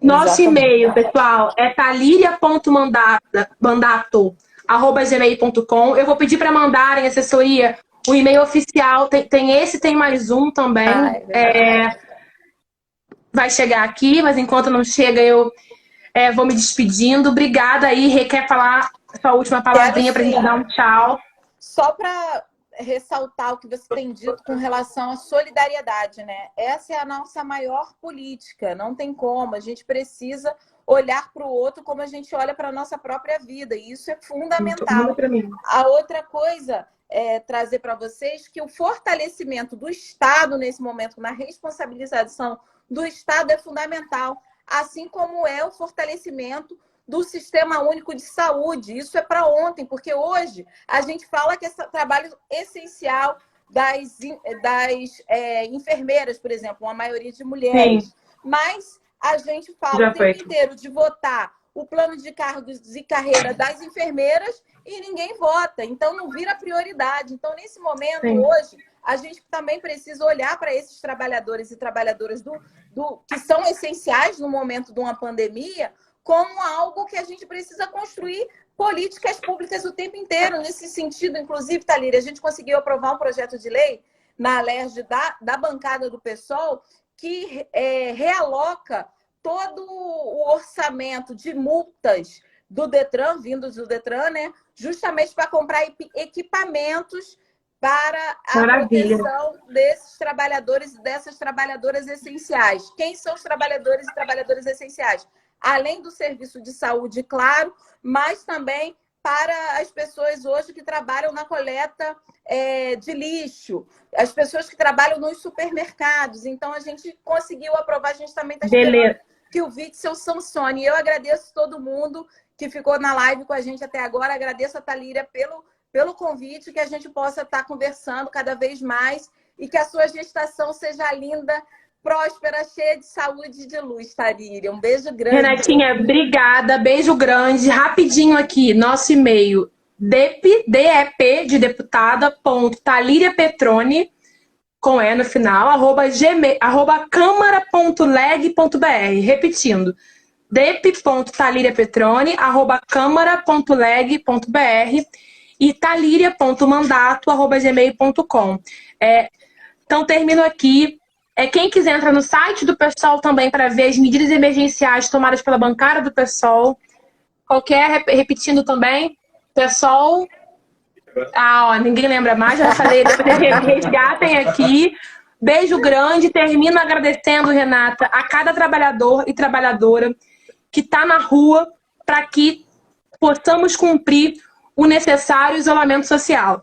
Nosso e-mail, pessoal, é taliria.mandato@gmail.com. Eu vou pedir para mandarem, assessoria, o e-mail oficial. Tem esse, tem mais um também. Vai chegar aqui, mas enquanto não chega, eu vou me despedindo. Obrigada aí, Rê. Quer falar sua última palavrinha para a gente dar um tchau? Só para ressaltar o que você tem dito com relação à solidariedade, né? Essa é a nossa maior política, não tem como. A gente precisa olhar para o outro como a gente olha para a nossa própria vida, e isso é fundamental. A outra coisa é trazer para vocês que o fortalecimento do Estado nesse momento, na responsabilização do Estado, é fundamental, assim como é o fortalecimento do Sistema Único de Saúde. Isso é para ontem, porque hoje a gente fala que esse trabalho essencial das enfermeiras, por exemplo, uma maioria de mulheres. Sim. Mas a gente fala o tempo inteiro de votar o plano de cargos e carreira das enfermeiras e ninguém vota. Então, não vira prioridade. Então, nesse momento, hoje, a gente também precisa olhar para esses trabalhadores e trabalhadoras que são essenciais no momento de uma pandemia, como algo que a gente precisa construir políticas públicas o tempo inteiro. Nesse sentido, inclusive, Thalíria, a gente conseguiu aprovar um projeto de lei na Alerj da bancada do PSOL que realoca todo o orçamento de multas do Detran, vindos do Detran, né? Justamente para comprar equipamentos para a proteção desses trabalhadores e dessas trabalhadoras essenciais. Quem são os trabalhadores e trabalhadoras essenciais? Além do serviço de saúde, claro, mas também para as pessoas hoje que trabalham na coleta de lixo, as pessoas que trabalham nos supermercados. Então, a gente conseguiu aprovar, a gente também está esperando que o Witzel sancione. Eu agradeço todo mundo que ficou na live com a gente até agora, agradeço a Thalíria pelo convite, que a gente possa estar conversando cada vez mais e que a sua gestação seja linda, próspera, cheia de saúde e de luz, Thalíria. Um beijo grande. Renatinha, obrigada. Beijo grande. Rapidinho aqui, nosso e-mail, DEP de deputada, .taliriapetrone, com E no final, @câmara.leg.br. Repetindo, dep.taliriapetrone, @câmara.leg.br e taliria.mandato@gmail.com. Então, termino aqui. Quem quiser entrar no site do PSOL também para ver as medidas emergenciais tomadas pela bancada do PSOL. Repetindo também, PSOL... ninguém lembra mais, já falei, resgatem aqui. Beijo grande, termino agradecendo, Renata, a cada trabalhador e trabalhadora que está na rua para que possamos cumprir o necessário isolamento social.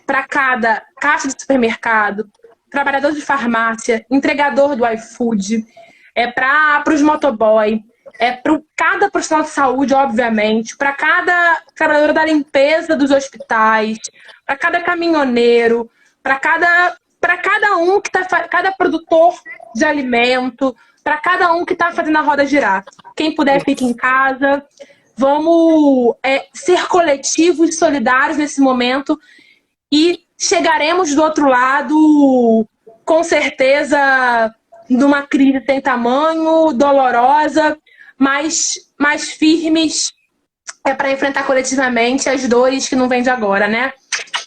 Para cada caixa de supermercado, trabalhador de farmácia, entregador do iFood, para os motoboy, para cada profissional de saúde, obviamente, para cada trabalhador da limpeza dos hospitais, para cada caminhoneiro, para cada um que cada produtor de alimento, para cada um que está fazendo a roda girar. Quem puder, fique em casa. Vamos ser coletivos e solidários nesse momento e chegaremos do outro lado, com certeza, numa crise sem tamanho, dolorosa, mas mais firmes para enfrentar coletivamente as dores que não vêm de agora, né?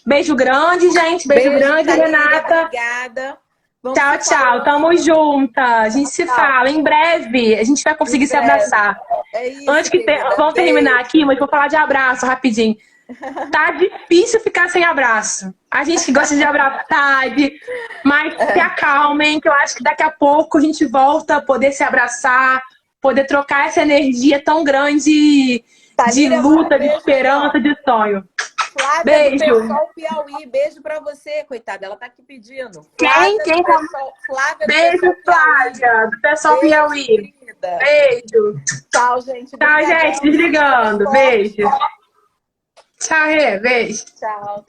Beijo grande, gente. Beijo grande, Thalíria, Renata. Obrigada. Tchau, tchau. Tamo junta. A gente se fala. Em breve, a gente vai conseguir se abraçar. Isso, antes que vamos terminar aqui, mas vou falar de abraço rapidinho. Tá difícil ficar sem abraço. A gente que gosta de abraçar, mas se acalmem, que eu acho que daqui a pouco a gente volta a poder se abraçar, poder trocar essa energia tão grande de luta, de esperança, de sonho. Flávia, beijo. do PSOL Piauí, beijo pra você, coitada, ela tá aqui pedindo. Quem? Flávia, beijo, Flávia, do PSOL Piauí. Beijo. Tchau, gente. Tchau, gente. Desligando. Beijo. Tchau, Rê. Beijo. Tchau.